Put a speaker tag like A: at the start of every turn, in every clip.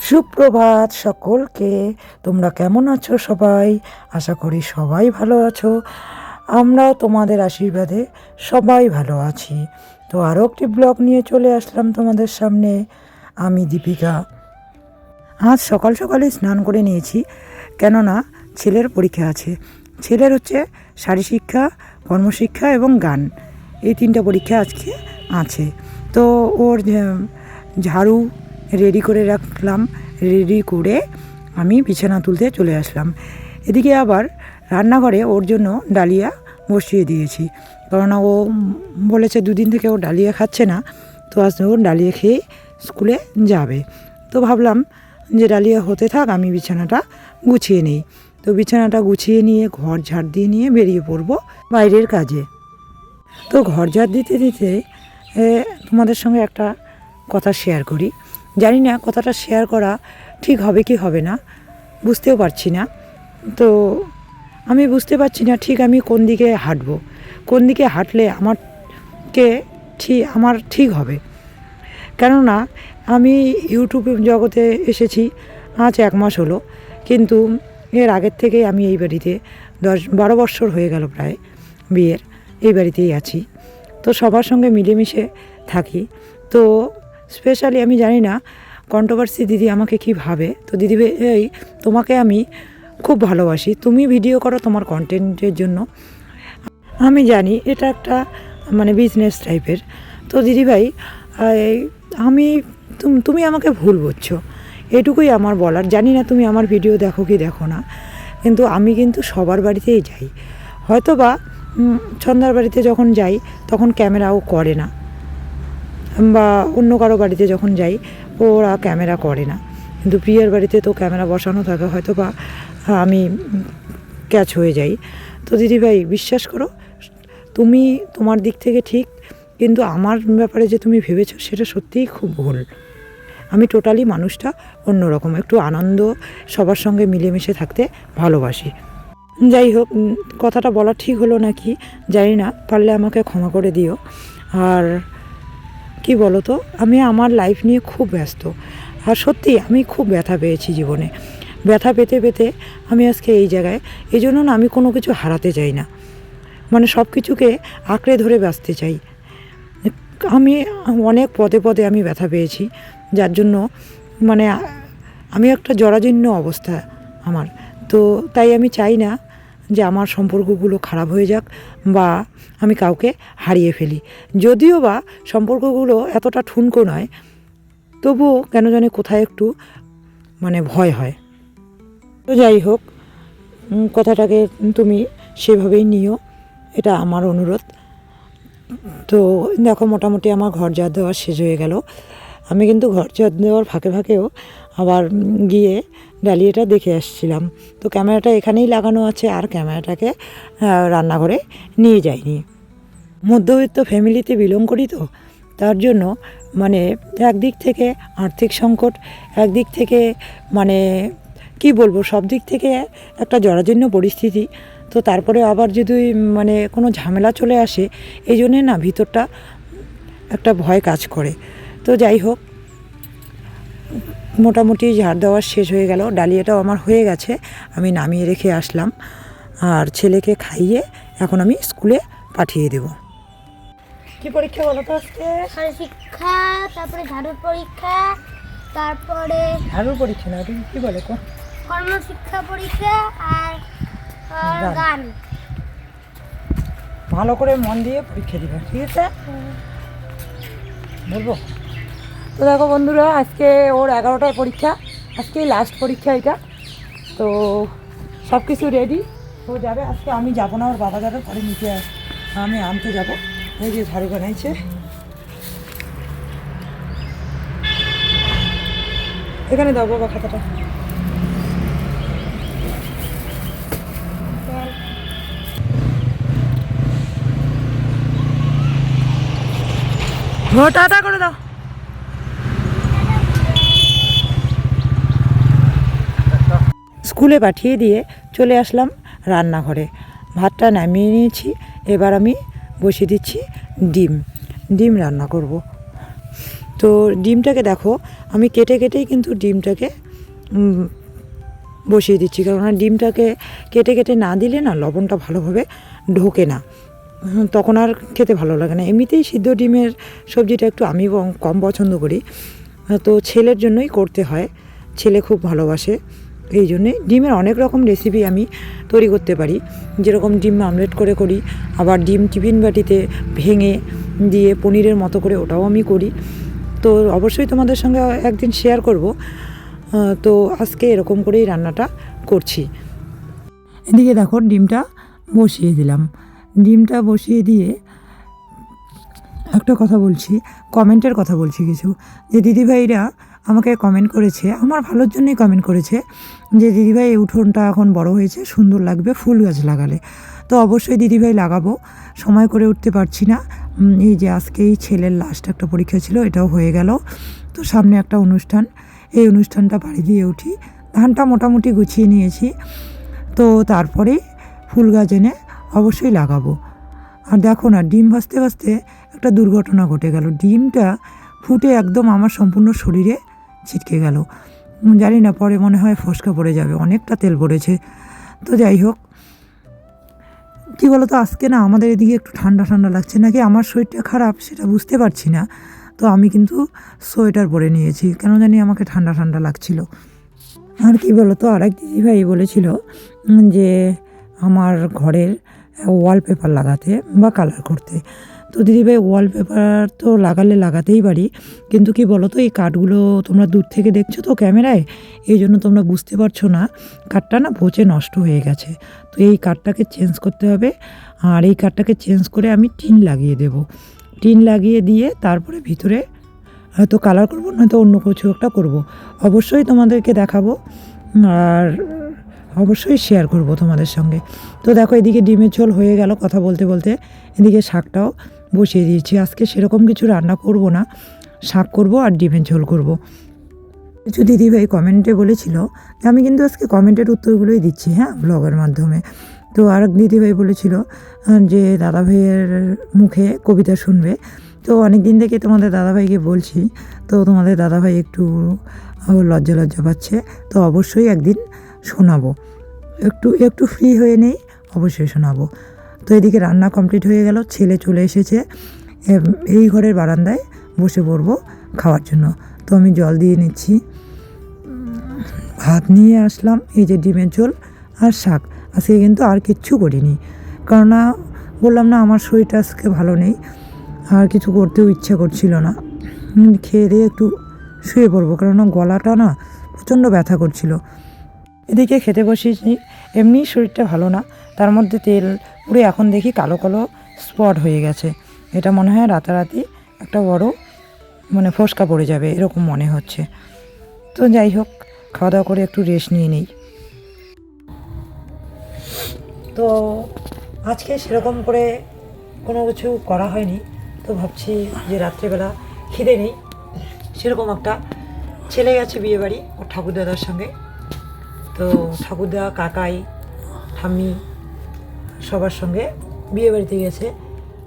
A: সুপ্রভাত সকলকে। তোমরা কেমন আছো সবাই? আশা করি সবাই ভালো আছো। আমরাও তোমাদের আশীর্বাদে সবাই ভালো আছি। তো আরও একটি ব্লগ নিয়ে চলে আসলাম তোমাদের সামনে। আমি দীপিকা। আজ সকাল সকালে স্নান করে নিয়েছি, কেননা ছেলের পরীক্ষা আছে। ছেলের হচ্ছে শারীরশিক্ষা, কর্মশিক্ষা এবং গান, এই তিনটা পরীক্ষা আজকে আছে। তো ওর ঝাড়ু রেডি করে রাখলাম, রেডি করে আমি বিছানা তুলতে চলে আসলাম। এদিকে আবার রান্নাঘরে ওর জন্য ডালিয়া বসিয়ে দিয়েছি, কেননা ও বলেছে দুদিন থেকে ও ডালিয়া খাচ্ছে না, তো আজ ও ডালিয়া খেয়ে স্কুলে যাবে। তো ভাবলাম যে ডালিয়া হতে থাক, আমি বিছানাটা গুছিয়ে নিই। তো বিছানাটা গুছিয়ে নিয়ে ঘর ঝাড় দিয়ে নিয়ে বেরিয়ে পড়বো বাইরের কাজে। তো ঘর ঝাড় দিতে দিতে তোমাদের সঙ্গে একটা কথা শেয়ার করি। জানি না কথাটা শেয়ার করা ঠিক হবে কি হবে না, বুঝতেও পারছি না। তো আমি বুঝতে পারছি না ঠিক আমি কোন দিকে হাঁটবো, কোন দিকে হাঁটলে আমার ঠিক হবে। কেননা আমি ইউটিউব জগতে এসেছি আজ 1 মাস হলো, কিন্তু এর আগের থেকেই আমি এই বাড়িতে 10-12 বছর হয়ে গেল প্রায় বিয়ের, এই বাড়িতেই আছি। তো সবার সঙ্গে মিলেমিশে থাকি। তো স্পেশালি আমি জানি না কন্ট্রোভার্সি দিদি আমাকে কী ভাবে। তো দিদি এই তোমাকে আমি খুব ভালোবাসি, তুমি ভিডিও করো তোমার কন্টেন্টের জন্য, আমি জানি এটা একটা বিজনেস টাইপের। তো দিদিভাই তুমি আমাকে ভুল বুঝছো, এটুকুই আমার বলার। জানি না তুমি আমার ভিডিও দেখো কি দেখো না, কিন্তু আমি কিন্তু সবার বাড়িতেই যাই। হয়তো বা ছন্দার বাড়িতে যখন যাই তখন ক্যামেরাও করে না, বা অন্য কারো বাড়িতে যখন যাই ওরা ক্যামেরা করে না, কিন্তু প্রিয়ার বাড়িতে তো ক্যামেরা বসানো থাকে, হয়তো বা আমি ক্যাচ হয়ে যাই। তো দিদিভাই বিশ্বাস করো, তুমি তোমার দিক থেকে ঠিক, কিন্তু আমার ব্যাপারে যে তুমি ভেবেছো সেটা সত্যিই খুব ভুল। আমি টোটালি মানুষটা অন্যরকম, একটু আনন্দ, সবার সঙ্গে মিলেমিশে থাকতে ভালোবাসি। যাই হোক, কথাটা বলা ঠিক হলো নাকি জানি না, পারলে আমাকে ক্ষমা করে দিও। আর কি বলো তো, আমি আমার লাইফ নিয়ে খুব ব্যস্ত, আর সত্যি আমি খুব ব্যথা পেয়েছি জীবনে। ব্যথা পেতে পেতে আমি আজকে এই জায়গায়। এই জন্য না আমি কোনো কিছু হারাতে চাই না, সব কিছুকে আঁকড়ে ধরে বাঁচতে চাই। আমি অনেক পদে পদে আমি ব্যথা পেয়েছি, যার জন্য আমি একটা জরাজীর্ণ অবস্থা আমার। তো তাই আমি চাই না যে আমার সম্পর্কগুলো খারাপ হয়ে যাক, বা আমি কাউকে হারিয়ে ফেলি। যদিও বা সম্পর্কগুলো এতটা ঠুনকো নয়, তবুও কেন জানি কোথায় একটু ভয় হয়। তো যাই হোক, কথাটাকে তুমি সেভাবেই নিও, এটা আমার অনুরোধ। তো দেখো, মোটামুটি আমার ঘর ঝাড় দেওয়া শেষ হয়ে গেল। আমি কিন্তু ঘর ঝাড় দেওয়ার ফাঁকে ফাঁকেও আবার গিয়ে ডালিয়াটা দেখে আসছিলাম। তো ক্যামেরাটা এখানেই লাগানো আছে, আর ক্যামেরাটাকে রান্নাঘরে নিয়ে যাইনি। মধ্যবিত্ত ফ্যামিলিতে বিলং করি, তো তার জন্য একদিক থেকে আর্থিক সংকট, একদিক থেকে কি বলবো, সব দিক থেকে একটা জরাজীর্ণ পরিস্থিতি। তো তারপরে আবার যদি কোনো ঝামেলা চলে আসে, এই জন্যে না ভিতরটা একটা ভয় কাজ করে। তো যাই হোক, মোটামুটি ঝাড় দেওয়া শেষ হয়ে গেল, ডালিয়াটাও আমার হয়ে গেছে, আমি নামিয়ে রেখে আসলাম। আর ছেলেকে খাইয়ে এখন আমি স্কুলে পাঠিয়ে দেব। কি পরীক্ষা বলো তো আজকে?
B: শিক্ষা, তারপরে ঝাড়ুর পরীক্ষা, তারপরে
A: ঝাড়ুর পরীক্ষা না, তুমি কি বলে
B: কর্মশিক্ষা পরীক্ষা, আর গান।
A: ভালো করে মন দিয়ে পরীক্ষা দিবে, ঠিক আছে? বলবো তো দেখো বন্ধুরা, আজকে ওর 11টায় পরীক্ষা, আজকে লাস্ট পরীক্ষা এটা। তো সব কিছু রেডি, ও যাবে আজকে। আমি যাবো না, ওর বাবা যাবে, পরে নিচে আমি আনতে যাবো। এই যে ঝাড়ু বানাইছে, এখানে দাও বাবা খাতাটা। টাটা করে দাও। স্কুলে পাঠিয়ে দিয়ে চলে আসলাম রান্নাঘরে। ভাতটা নামিয়ে নিয়েছি, এবার আমি বসিয়ে দিচ্ছি ডিম রান্না করব। তো ডিমটাকে দেখো আমি কেটে কেটেই কিন্তু ডিমটাকে বসিয়ে দিচ্ছি, কেননা ডিমটাকে কেটে কেটে না দিলে না লবণটা ভালোভাবে ঢোকে না, তখন আর খেতে ভালো লাগে না। এমনিতেই সিদ্ধ ডিমের সবজিটা একটু আমি কম পছন্দ করি, তো ছেলের জন্যই করতে হয়, ছেলে খুব ভালোবাসে। এই জন্যে ডিমের অনেক রকম রেসিপি আমি তৈরি করতে পারি, যেরকম ডিম আমলেট করে করি, আবার ডিম টিফিন বাটিতে ভেঙে দিয়ে পনিরের মতো করে ওটাও আমি করি। তো অবশ্যই তোমাদের সঙ্গে একদিন শেয়ার করব। তো আজকে এরকম করেই রান্নাটা করছি। এদিকে দেখো ডিমটা বসিয়ে দিলাম, ডিমটা বসিয়ে দিয়ে একটা কথা বলছি, কমেন্টের কথা বলছি কিছু, যে দিদিভাইরা আমাকে কমেন্ট করেছে, আমার ভালোর জন্যই কমেন্ট করেছে, যে দিদিভাই এই উঠোনটা এখন বড় হয়েছে, সুন্দর লাগবে ফুল গাছ লাগালে। তো অবশ্যই দিদিভাই লাগাবো, সময় করে উঠতে পারছি না। এই যে আজকে এই ছেলের লাস্ট একটা পরীক্ষা ছিল, এটাও হয়ে গেল। তো সামনে একটা অনুষ্ঠান, এই অনুষ্ঠানটা বাড়ি দিয়ে উঠি, ধানটা মোটামুটি গুছিয়ে নিয়েছি, তো তারপরে ফুল গাছ এনে অবশ্যই লাগাবো। আর দেখো না, ডিম ভাজতে ভাজতে একটা দুর্ঘটনা ঘটে গেল, ডিমটা ফুটে একদম আমার সম্পূর্ণ শরীরে ছিটকে গেল। জানি না, পরে মনে হয় ফোসকা পড়ে যাবে, অনেকটা তেল পড়েছে। তো যাই হোক, কী বলো তো, আজকে না আমাদের এদিকে একটু ঠান্ডা ঠান্ডা লাগছে, নাকি আমার শরীরটা খারাপ সেটা বুঝতে পারছি না। তো আমি কিন্তু সোয়েটার পরে নিয়েছি, কেন জানি আমাকে ঠান্ডা ঠান্ডা লাগছিল। আর কি বলো তো, আরেক দিদিভাই বলেছিল যে আমার ঘরের ওয়ালপেপার লাগাতে বা কালার করতে। তো দিদিভাই ওয়ালপেপার তো লাগাতেই পারি, কিন্তু কি বলো তো, এই কাঠগুলো তোমরা দূর থেকে দেখছো তো ক্যামেরায়, এই জন্য তোমরা বুঝতে পারছো না, কাঠটা না পচে নষ্ট হয়ে গেছে। তো এই কাঠটাকে চেঞ্জ করতে হবে, আর এই কাঠটাকে চেঞ্জ করে আমি টিন লাগিয়ে দেব, টিন লাগিয়ে দিয়ে তারপরে ভিতরে হয়তো কালার করবো, নয়তো অন্য কিছু একটা করবো। অবশ্যই তোমাদেরকে দেখাবো আর অবশ্যই শেয়ার করব তোমাদের সঙ্গে। তো দেখো এদিকে ডিমের ঝোল হয়ে গেল কথা বলতে বলতে, এদিকে শাকটাও বসিয়ে দিয়েছি। আজকে সেরকম কিছু রান্না করব না, শাক করব আর ডিমের ঝোল করব। কিছু দিদিভাই কমেন্টে বলেছিল, আমি কিন্তু আজকে কমেন্টের উত্তরগুলোই দিচ্ছি, হ্যাঁ, ব্লগের মাধ্যমে। তো আরেক দিদিভাই বলেছিল যে দাদাভাইয়ের মুখে কবিতা শুনবে। তো অনেক দিন থেকে তোমাদের দাদাভাইকে বলছি, তো তোমাদের দাদাভাই একটু লজ্জা লজ্জা পাচ্ছে। তো অবশ্যই একদিন শোনাবো, একটু ফ্রি হয়ে নেই, অবশ্যই শোনাবো। তো এদিকে রান্না কমপ্লিট হয়ে গেল, ছেলে চলে এসেছে, এই ঘরের বারান্দায় বসে পড়বো খাওয়ার জন্য। তো আমি জল দিয়ে নিচ্ছি, ভাত নিয়ে আসলাম, এই যে ডিমের ঝোল আর শাক। আজকে কিন্তু আর কিচ্ছু করিনি, কেননা বললাম না আমার শরীরটা আজকে ভালো নেই, আর কিছু করতেও ইচ্ছা করছিল না। খেয়ে দিয়ে একটু শুয়ে পড়বো, কেননা গলাটা না প্রচণ্ড ব্যথা করছিল। এদিকে খেতে বসেছি, এমনি শরীরটা ভালো না, তার মধ্যে তেল পুরো এখন দেখি কালো কালো স্পট হয়ে গেছে। এটা মনে হয় রাতারাতি একটা বড় ফোসকা পড়ে যাবে এরকম মনে হচ্ছে। তো যাই হোক, খাওয়া দাওয়া করে একটু রেস্ট নিয়ে নিই। তো আজকে সেরকম করে কোনো কিছু করা হয়নি, তো ভাবছি যে রাত্রেবেলা খিদে নেই সেরকম একটা, ছেলে গেছে বিয়ে বাড়ি ওর ঠাকুরদাদার সঙ্গে। তো ঠাকুরদা, কাকাই, ঠাম্মি সবার সঙ্গে বিয়ে বাড়িতে গেছে।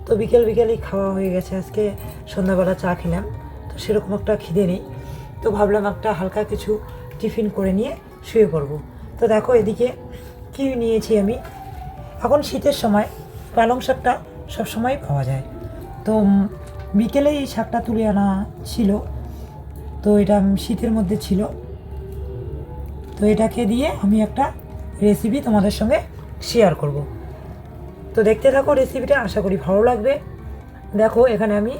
A: তো বিকেলেই খাওয়া হয়ে গেছে, আজকে সন্ধ্যাবেলা চা খেলাম, তো সেরকম একটা খিদে নেই। তো ভাবলাম একটা হালকা কিছু টিফিন করে নিয়ে শুয়ে পড়বো। তো দেখো এদিকে কী নিয়েছি আমি, এখন শীতের সময় পালং শাকটা সবসময় পাওয়া যায়, তো বিকেলেই এই শাকটা তুলে আনা ছিল, তো এটা শীতের মধ্যে ছিল। তো এটাকে দিয়ে আমি একটা রেসিপি তোমাদের সঙ্গে শেয়ার করব। তো দেখতে থাকো রেসিপিটা, আশা করি ভালো লাগবে। দেখো এখানে আমি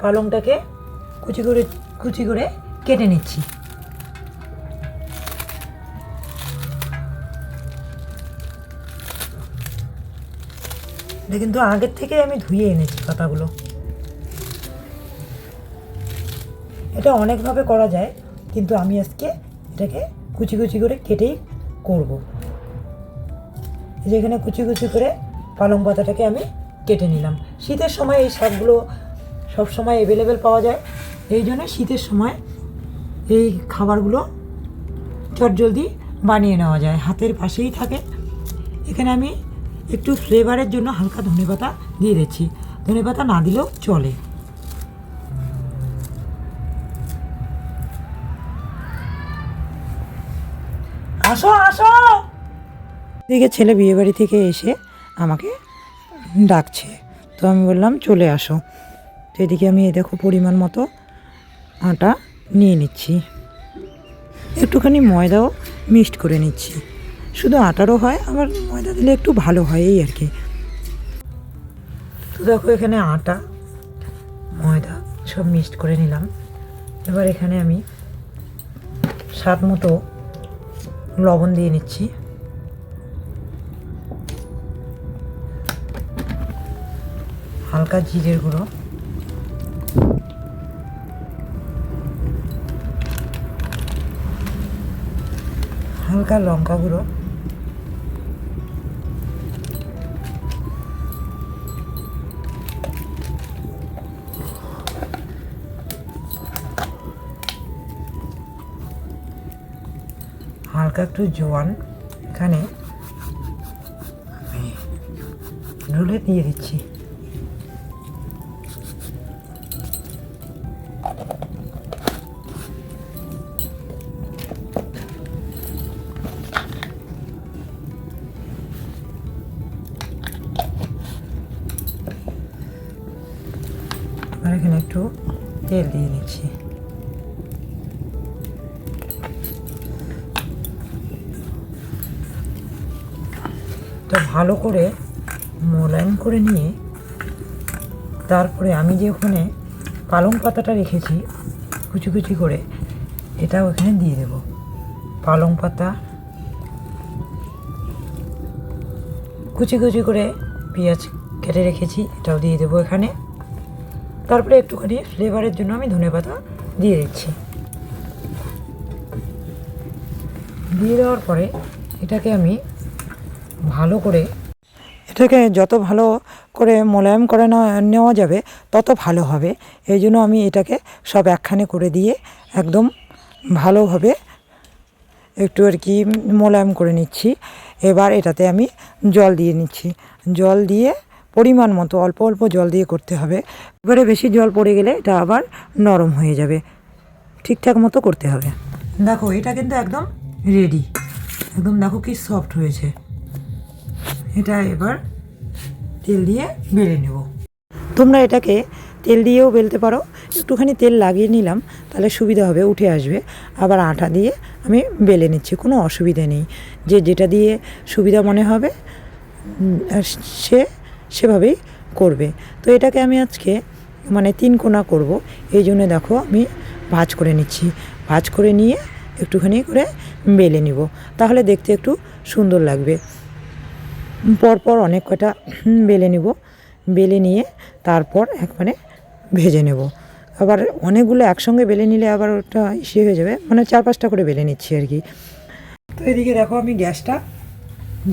A: পালংটাকে কুচি করে কেটে নিচ্ছি। এটা কিন্তু আগের থেকে আমি ধুয়ে এনেছি পাতাগুলো। এটা অনেকভাবে করা যায়, কিন্তু আমি আজকে এটাকে কুচি করে কেটেই করব। যেখানে কুচি করে পালং পাতাটাকে আমি কেটে নিলাম। শীতের সময় এই শাকগুলো সবসময় অ্যাভেলেবেল পাওয়া যায়, এই জন্য শীতের সময় এই খাবারগুলো চটজলদি বানিয়ে নেওয়া যায়, হাতের পাশেই থাকে। এখানে আমি একটু ফ্লেভারের জন্য হালকা ধনেপাতা দিয়ে দিচ্ছি, ধনেপাতা না দিলেও চলে। আসো আসো। এদিকে ছেলে বিয়েবাড়ি থেকে এসে আমাকে ডাকছে, তো আমি বললাম চলে আসো। তো এদিকে আমি এই দেখো পরিমাণ মতো আটা নিয়ে নিচ্ছি, একটুখানি ময়দাও মিক্সড করে নিচ্ছি। শুধু আটারও হয়, আবার ময়দা দিলে একটু ভালো হয় এই আর কি। তো দেখো এখানে আটা ময়দা সব মিক্সড করে নিলাম। এবার এখানে আমি স্বাদ মতো লবণ দিয়ে নিচ্ছি, হালকা জিরের গুঁড়ো, হালকা লঙ্কা গুঁড়ো, হালকা একটু জোয়ান এখানে আমি ঢুলে দিয়ে দিচ্ছি। আর এখানে একটু তেল দিয়ে নিচ্ছি। তো ভালো করে মোলায়েম করে নিয়ে তারপরে আমি যে ওখানে পালং পাতাটা রেখেছি কুচি কুচি করে, এটাও এখানে দিয়ে দেব। পালং পাতা কুচি কুচি করে, পেঁয়াজ কেটে রেখেছি, এটাও দিয়ে দেবো এখানে। তারপরে একটুখানি ফ্লেভারের জন্য আমি ধনেপাতা দিয়ে দিচ্ছি। দিয়ে দেওয়ার পরে এটাকে আমি ভালো করে, এটাকে যত ভালো করে মোলায়েম করে নেওয়া যাবে তত ভালো হবে। এই জন্য আমি এটাকে সব একখানে করে দিয়ে একদম ভালোভাবে একটু আর কি মোলায়েম করে নিচ্ছি। এবার এটাতে আমি জল দিয়ে নিচ্ছি, জল দিয়ে পরিমাণ মতো অল্প অল্প জল দিয়ে করতে হবে। এবারে বেশি জল পড়ে গেলে এটা আবার নরম হয়ে যাবে, ঠিকঠাক মতো করতে হবে। দেখো এটা কিন্তু একদম রেডি, একদম দেখো কি সফট হয়েছে। এটা এবার তেল দিয়ে বেলে নেব। তোমরা এটাকে তেল দিয়েও বেলতে পারো, একটুখানি তেল লাগিয়ে নিলাম তাহলে সুবিধা হবে, উঠে আসবে। আবার আটা দিয়ে আমি বেলে নিচ্ছি, কোনো অসুবিধা নেই। যে যেটা দিয়ে সুবিধা মনে হবে সেভাবেই করবে। তো এটাকে আমি আজকে মানে 3 কোনা করব, এই জন্য দেখো আমি ভাঁজ করে নিচ্ছি। ভাঁজ করে নিয়ে একটুখানি করে বেলে নিব, তাহলে দেখতে একটু সুন্দর লাগবে। পরপর অনেক কটা বেলে নিব, বেলে নিয়ে তারপর একবারে ভেজে নেব। আবার অনেকগুলো একসঙ্গে বেলে নিলে আবার ওটা ইসে হয়ে যাবে, মানে 4-5টা করে বেলে নিচ্ছি আর কি। তো এদিকে দেখো আমি গ্যাসটা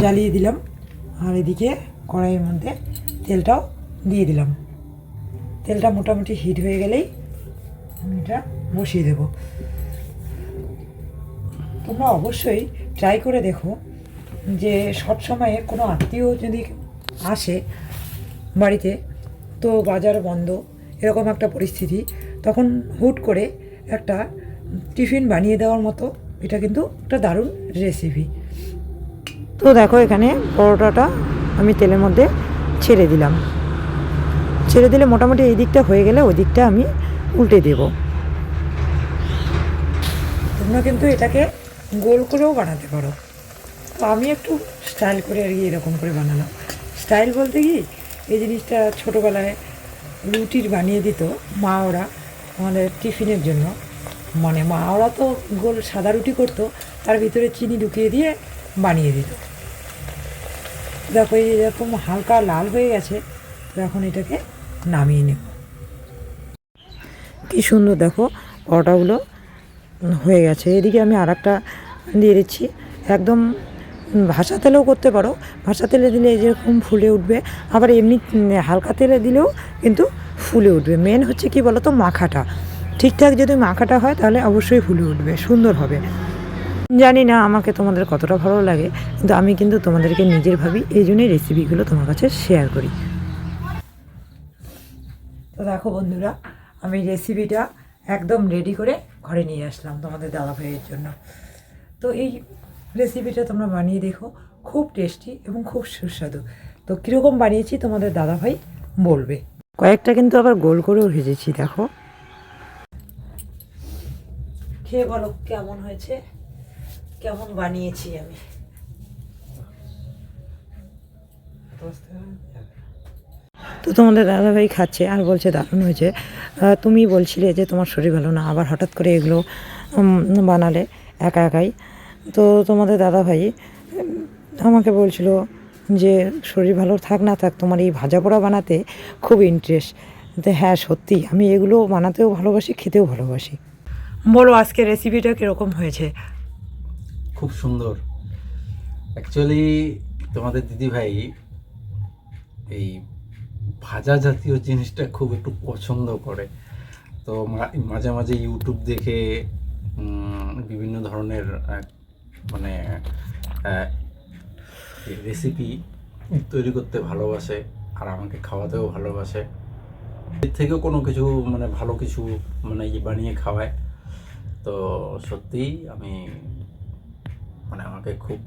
A: জ্বালিয়ে দিলাম, আর এদিকে কড়াইয়ের মধ্যে তেলটাও দিয়ে দিলাম। তেলটা মোটামুটি হিট হয়ে গেলেই আমি এটা বসিয়ে দেব। তোমরা অবশ্যই ট্রাই করে দেখো যে সব সময়ে কোনো আত্মীয় যদি আসে বাড়িতে, তো বাজার বন্ধ এরকম একটা পরিস্থিতি, তখন হুট করে একটা টিফিন বানিয়ে দেওয়ার মতো এটা কিন্তু একটা দারুণ রেসিপি। তো দেখো এখানে পরোটাটা আমি তেলের মধ্যে ছেড়ে দিলাম, ছেড়ে দিলে মোটামুটি এই দিকটা হয়ে গেলে ওই দিকটা আমি উল্টে দেব। তোমরা কিন্তু এটাকে গোল করেও বানাতে পারো, তো আমি একটু স্টাইল করে আর কি এরকম করে বানালাম। স্টাইল বলতে কি, এই জিনিসটা ছোটোবেলায় রুটির বানিয়ে দিত মা ওরা আমাদের টিফিনের জন্য। মানে মা ওরা তো গোল সাদা রুটি করতো, তার ভিতরে চিনি ঢুকিয়ে দিয়ে বানিয়ে দিত। দেখো এই এরকম হালকা লাল হয়ে গেছে, তো এখন এটাকে নামিয়ে নেব। কি সুন্দর দেখো পরোটাগুলো হয়ে গেছে। এদিকে আমি আর একটা দিয়ে দিচ্ছি, একদম ভাসা তেলেও করতে পারো, ভাসা তেলে দিলে যেরকম ফুলে উঠবে, আবার এমনি হালকা তেলে দিলেও কিন্তু ফুলে উঠবে। মেন হচ্ছে কি বলো তো, মাখাটা ঠিকঠাক যদি মাখাটা হয় তাহলে অবশ্যই ফুলে উঠবে, সুন্দর হবে। জানি না আমাকে তোমাদের কতটা ভালো লাগে, কিন্তু আমি কিন্তু তোমাদেরকে নিজের ভাবি, এই জন্যই রেসিপিগুলো তোমার কাছে শেয়ার করি। তো দেখো বন্ধুরা, আমি রেসিপিটা একদম রেডি করে ঘরে নিয়ে আসলাম তোমাদের দাদা ভাইয়ের জন্য। তো এই রেসিপিটা তোমরা বানিয়ে দেখো, খুব টেস্টি এবং খুব সুস্বাদু। তো কীরকম বানিয়েছি তোমাদের দাদাভাই বলবে। কয়েকটা কিন্তু আবার গোল করেও ভেজেছি, দেখো। খেয়ে বলো কেমন হয়েছে, কেমন বানিয়েছি আমি। তো তোমাদের দাদাভাই খাচ্ছে আর বলছে দারুণ হয়েছে। তুমি বলছিলে যে তোমার শরীর ভালো না, আবার হঠাৎ করে এগুলো বানালে একা একাই। তো তোমাদের দাদাভাই আমাকে বলছিল যে শরীর ভালো থাক না থাক, তোমার এই ভাজা পোড়া বানাতে খুব ইন্টারেস্ট। তো হ্যাঁ, সত্যি আমি এগুলো বানাতেও ভালোবাসি, খেতেও ভালোবাসি। বলো আজকে রেসিপিটা কীরকম হয়েছে?
C: খুব সুন্দর। অ্যাকচুয়ালি তোমাদের দিদিভাই এই ভাজা জাতীয় জিনিসটা খুব একটু পছন্দ করে। তো মাঝে মাঝে ইউটিউব দেখে বিভিন্ন ধরনের মানে রেসিপি তৈরি করতে ভালোবাসে, আর আমাকে খাওয়াতেও ভালোবাসে। এর থেকেও কোনো কিছু মানে ভালো কিছু মানে বানিয়ে খাওয়ায়। তো সত্যিই আমি মানে আমাকে খুব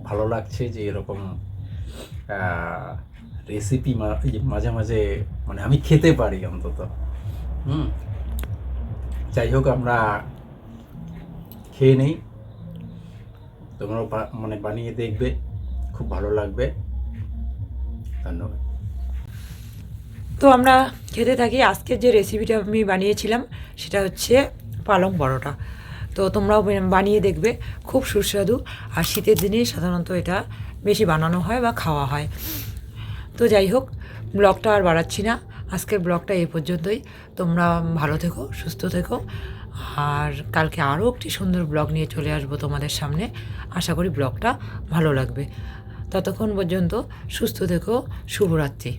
C: ভালো লাগছে যে এরকম রেসিপি মাঝে মাঝে মানে আমি খেতে পারি অন্তত। যাই হোক, আমরা খেয়ে নেই, তোমরাও মানে বানিয়ে দেখবে, খুব ভালো লাগবে। ধন্যবাদ।
A: তো আমরা খেতে থাকি। আজকের যে রেসিপিটা আমি বানিয়েছিলাম সেটা হচ্ছে পালং পরোটা। তো তোমরাও বানিয়ে দেখবে, খুব সুস্বাদু। আর শীতের দিনে সাধারণত এটা বেশি বানানো হয় বা খাওয়া হয়। তো যাই হোক, ব্লগটা আর বাড়াচ্ছি না, আজকের ব্লগটা এই পর্যন্তই। তোমরা ভালো থেকো, সুস্থ থেকো, আর কালকে আরও একটি সুন্দর ব্লগ নিয়ে চলে আসবো তোমাদের সামনে। আশা করি ব্লগটা ভালো লাগবে। ততক্ষণ পর্যন্ত সুস্থ থেকো, শুভরাত্রি।